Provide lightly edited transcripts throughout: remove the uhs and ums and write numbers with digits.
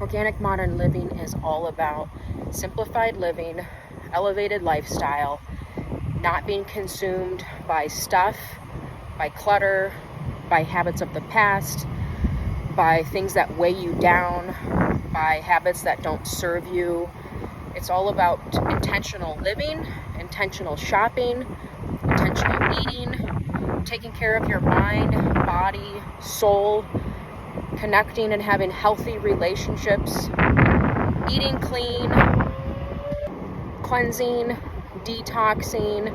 Organic modern living is all about simplified living, elevated lifestyle, not being consumed by stuff, by clutter, by habits of the past, by things that weigh you down, by habits that don't serve you. It's all about intentional living, intentional shopping, intentional eating, taking care of your mind, body, soul, connecting and having healthy relationships, eating clean, cleansing, detoxing,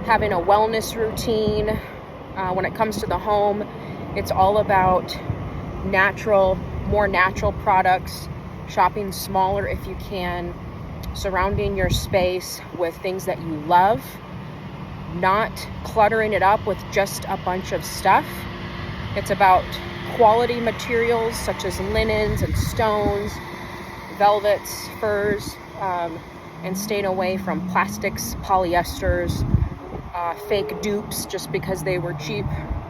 having a wellness routine. When it comes to the home, it's all about more natural products, shopping smaller if you can, surrounding your space with things that you love, not cluttering it up with just a bunch of stuff. It's about quality materials such as linens and stones, velvets, furs, and staying away from plastics, polyesters, fake dupes just because they were cheap,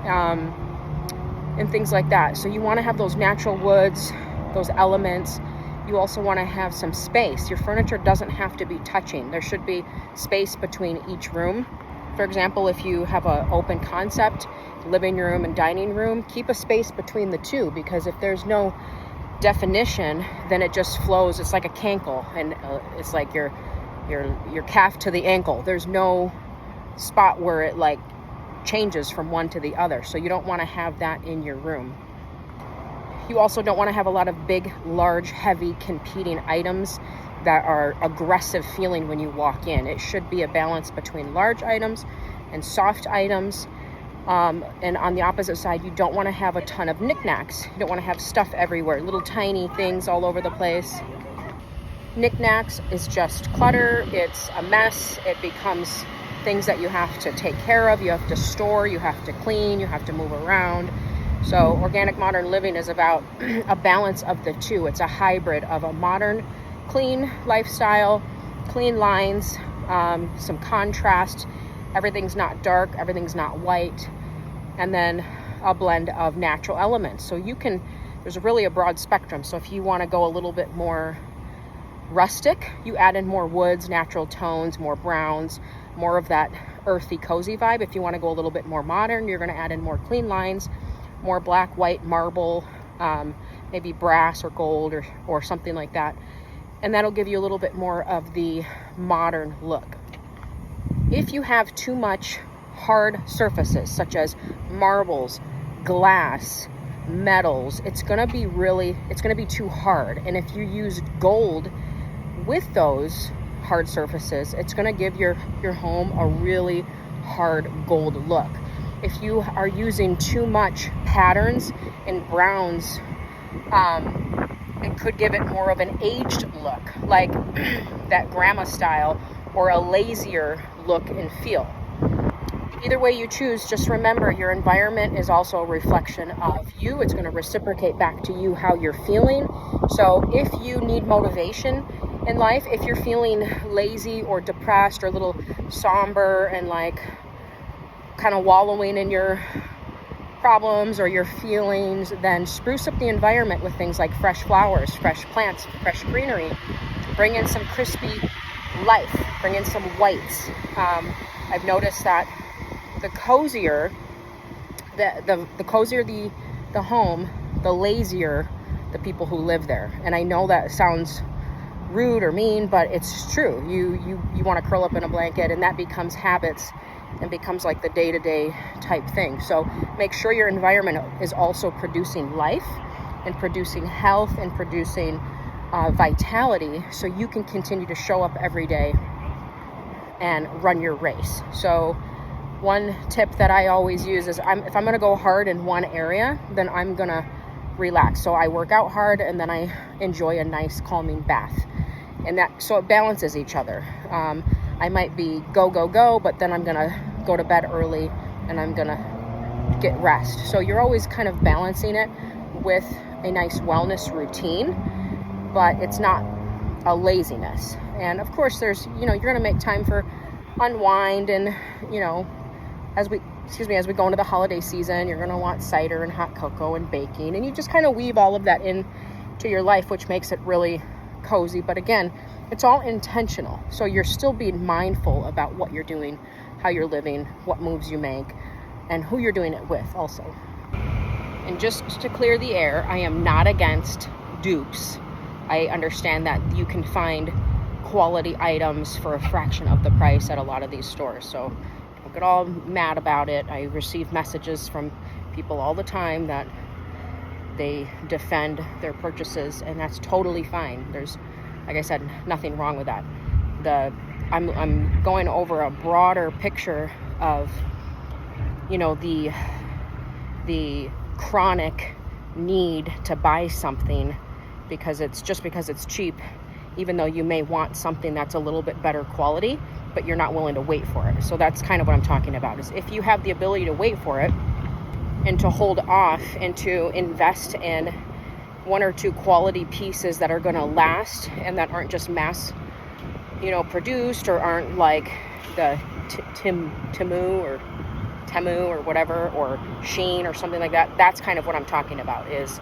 and things like that. So you want to have those natural woods, those elements. You also want to have some space. Your furniture doesn't have to be touching. There should be space between each room. For example, if you have an open concept, living room and dining room, keep a space between the two, because if there's no definition, then it just flows. It's like a cankle, and it's like your calf to the ankle. There's no spot where it like changes from one to the other. So you don't want to have that in your room. You also don't want to have a lot of big, large, heavy, competing items that are aggressive feeling when you walk in. It should be a balance between large items and soft items. And on the opposite side, you don't want to have a ton of knickknacks. You don't want to have stuff everywhere, little tiny things all over the place. Knickknacks is just clutter. It's a mess. It becomes things that you have to take care of. You have to store, you have to clean, you have to move around. So organic modern living is about a balance of the two. It's a hybrid of a modern, clean lifestyle, clean lines, some contrast. Everything's not dark, everything's not white. And then a blend of natural elements. So there's really a broad spectrum. So if you want to go a little bit more rustic, you add in more woods, natural tones, more browns, more of that earthy, cozy vibe. If you want to go a little bit more modern, you're going to add in more clean lines, more black, white, marble, maybe brass or gold or something like that. And that'll give you a little bit more of the modern look. If you have too much hard surfaces, such as marbles, glass, metals, it's going to be too hard. And if you use gold with those hard surfaces, it's going to give your home a really hard gold look. If you are using too much patterns and browns, it could give it more of an aged look, like that grandma style, or a lazier look and feel. Either way you choose, just remember your environment is also a reflection of you. It's going to reciprocate back to you how you're feeling. So if you need motivation in life, if you're feeling lazy or depressed or a little somber and like kind of wallowing in your problems or your feelings, then spruce up the environment with things like fresh flowers, fresh plants, fresh greenery. Bring in some crispy life, bring in some whites. I've noticed that the cozier the home, the lazier the people who live there. And I know that sounds rude or mean, but it's true. You want to curl up in a blanket, and that becomes habits and becomes like the day-to-day type thing. So make sure your environment is also producing life and producing health and producing vitality, so you can continue to show up every day and run your race. So one tip that I always use is if I'm going to go hard in one area, then I'm going to relax. So I work out hard, and then I enjoy a nice calming bath. And so it balances each other. I might be go, but then I'm going to go to bed early and I'm going to get rest. So you're always kind of balancing it with a nice wellness routine, but it's not a laziness. And of course there's, you're going to make time for unwind, and, as we go into the holiday season, you're going to want cider and hot cocoa and baking, and you just kind of weave all of that in to your life, which makes it really cozy. But again, it's all intentional. So you're still being mindful about what you're doing, how you're living, what moves you make, and who you're doing it with also. And just to clear the air, I am not against dupes. I understand that you can find quality items for a fraction of the price at a lot of these stores. So don't get all mad about it. I receive messages from people all the time that they defend their purchases, and that's totally fine. There's, like I said, nothing wrong with that. I'm going over a broader picture of, you know, the chronic need to buy something because it's cheap, even though you may want something that's a little bit better quality, but you're not willing to wait for it. So that's kind of what I'm talking about, is if you have the ability to wait for it and to hold off and to invest in one or two quality pieces that are going to last and that aren't just mass, you know, produced, or aren't like the Temu or whatever, or Shein or something like that. That's kind of what I'm talking about, is,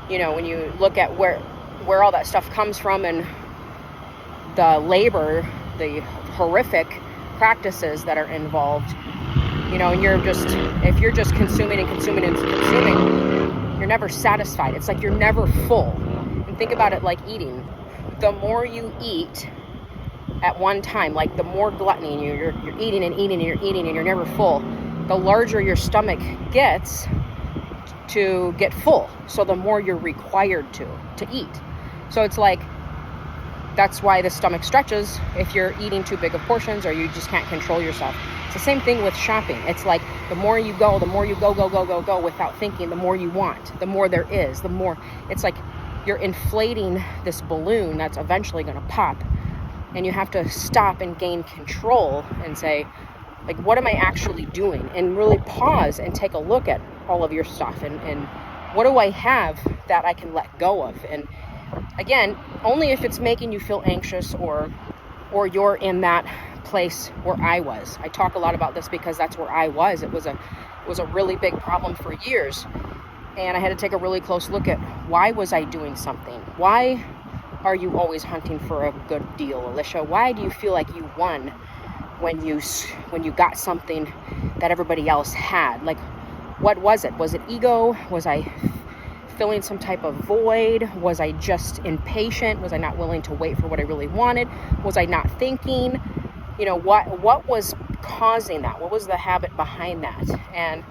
you know, when you look at where all that stuff comes from and the labor, the horrific practices that are involved, you know, and if you're just consuming, you're never satisfied. It's like you're never full. And think about it like eating. The more you eat at one time, like the more gluttony, you're eating and eating and you're eating and you're never full, the larger your stomach gets to get full. So the more you're required to eat. So it's like, that's why the stomach stretches if you're eating too big of portions or you just can't control yourself. It's the same thing with shopping. It's like the more you go without thinking, the more you want, the more there is, the more, it's like you're inflating this balloon that's eventually going to pop, and you have to stop and gain control and say, like, what am I actually doing? And really pause and take a look at all of your stuff and what do I have that I can let go of? And again, only if it's making you feel anxious or you're in that place where I was. I talk a lot about this because that's where I was. It was a really big problem for years. And I had to take a really close look at, why was I doing something? Why are you always hunting for a good deal, Alicia? Why do you feel like you won when you got something that everybody else had? Like, what was it? Was it ego? Was I filling some type of void? Was I just impatient? Was I not willing to wait for what I really wanted? Was I not thinking? You know, what was causing that? What was the habit behind that? And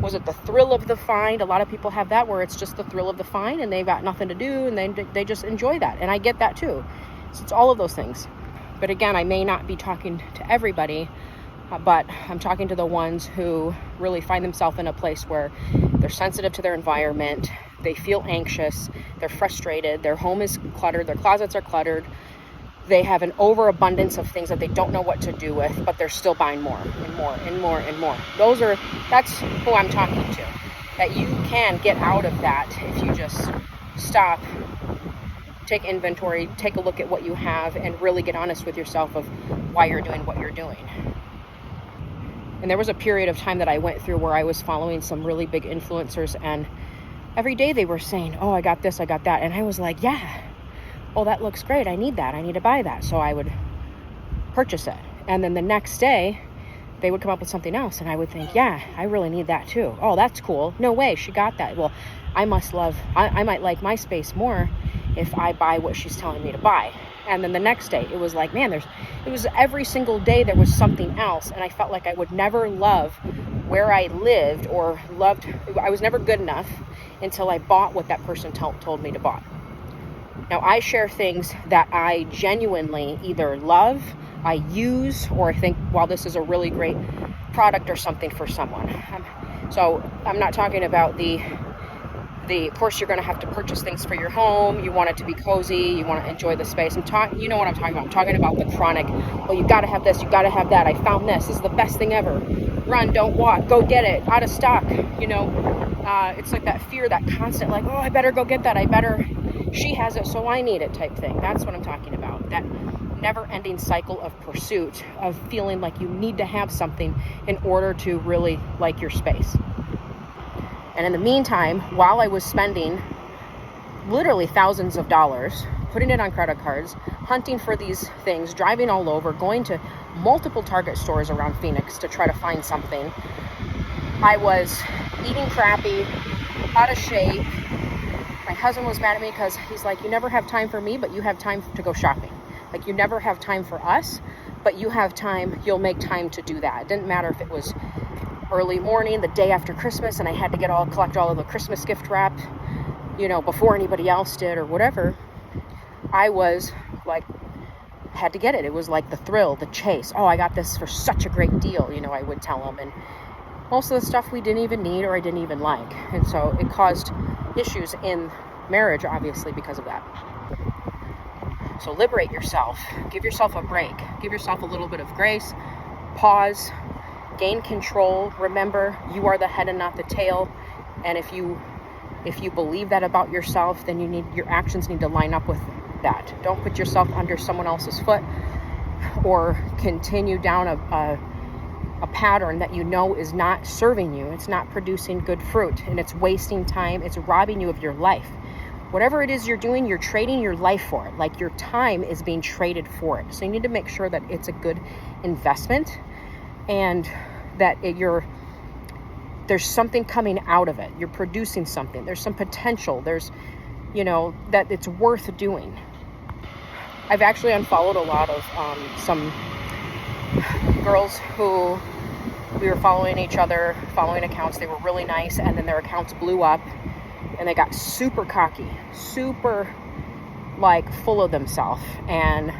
was it the thrill of the find? A lot of people have that, where it's just the thrill of the find and they've got nothing to do and they just enjoy that. And I get that too. So it's all of those things. But again, I may not be talking to everybody, but I'm talking to the ones who really find themselves in a place where they're sensitive to their environment, they feel anxious, they're frustrated, their home is cluttered, their closets are cluttered, they have an overabundance of things that they don't know what to do with, but they're still buying more and more and more and more. That's who I'm talking to. That you can get out of that if you just stop, take inventory, take a look at what you have, and really get honest with yourself of why you're doing what you're doing. And there was a period of time that I went through where I was following some really big influencers, and every day they were saying, oh, I got this, I got that. And I was like, yeah, oh, that looks great. I need that. I need to buy that. So I would purchase it. And then the next day they would come up with something else. And I would think, yeah, I really need that too. Oh, that's cool. No way. She got that. Well, I might like my space more if I buy what she's telling me to buy. And then the next day it was like, man, it was every single day there was something else. And I felt like I would never love where I lived, or I was never good enough until I bought what that person told me to buy. Now, I share things that I genuinely either love, I use, or I think, wow, this is a really great product or something for someone. So I'm not talking about of course, you're going to have to purchase things for your home. You want it to be cozy. You want to enjoy the space. You know what I'm talking about. I'm talking about the chronic, oh, you got to have this, you got to have that. I found this. This is the best thing ever. Run, don't walk. Go get it. Out of stock. You know, it's like that fear, that constant, like, oh, I better go get that. She has it, so I need it type thing. That's what I'm talking about. That never-ending cycle of pursuit, of feeling like you need to have something in order to really like your space. And in the meantime, while I was spending literally thousands of dollars, putting it on credit cards, hunting for these things, driving all over, going to multiple Target stores around Phoenix to try to find something. I was eating crappy, out of shape. My husband was mad at me because he's like, you never have time for me, but you have time to go shopping. Like, you never have time for us, but you have time, you'll make time to do that. It didn't matter if it was early morning, the day after Christmas, and I had to collect all of the Christmas gift wrap, before anybody else did or whatever. I was like, had to get it. It was like the thrill, the chase. Oh, I got this for such a great deal, I would tell them. And most of the stuff we didn't even need or I didn't even like. And so it caused issues in marriage, obviously, because of that. So liberate yourself. Give yourself a break. Give yourself a little bit of grace. Pause. Gain control. Remember, you are the head and not the tail. And if you believe that about yourself, then your actions need to line up with that. Don't put yourself under someone else's foot or continue down a pattern that is not serving you. It's not producing good fruit, and it's wasting time. It's robbing you of your life. Whatever it is you're doing, you're trading your life for it. Like, your time is being traded for it. So you need to make sure that it's a good investment and that there's something coming out of it. You're producing something. There's some potential. There's, that it's worth doing. I've actually unfollowed a lot of some girls who we were following each other, following accounts. They were really nice, and then their accounts blew up, and they got super cocky, super full of themselves. And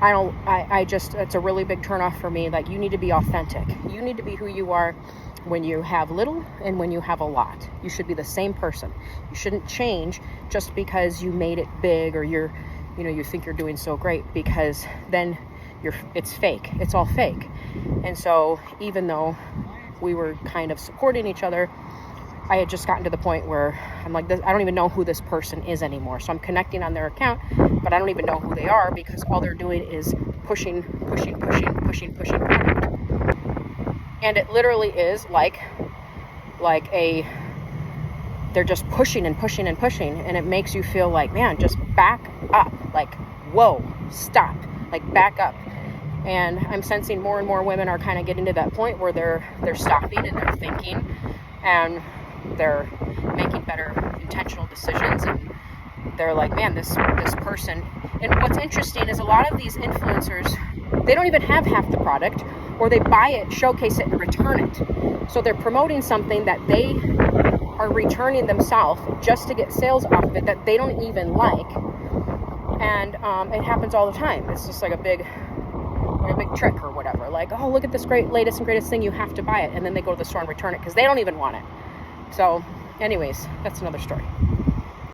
it's a really big turnoff for me. Like, you need to be authentic. You need to be who you are when you have little and when you have a lot. You should be the same person. You shouldn't change just because you made it big or you think you're doing so great, because then it's fake. It's all fake. And so even though we were kind of supporting each other, I had just gotten to the point where I'm like, I don't even know who this person is anymore. So I'm connecting on their account, but I don't even know who they are, because all they're doing is pushing product. And it literally is they're just pushing and pushing and pushing. And it makes you feel like, man, just back up. Like, whoa, stop, back up. And I'm sensing more and more women are kind of getting to that point where they're stopping and they're thinking, and they're making better intentional decisions, and they're like, man, this person. And what's interesting is a lot of these influencers, they don't even have half the product, or they buy it, showcase it, and return it. So they're promoting something that they are returning themselves just to get sales off of it that they don't even like. And it happens all the time. It's just like a big trick or whatever. Like, oh, look at this great latest and greatest thing, you have to buy it. And then they go to the store and return it because they don't even want it. So anyways, that's another story.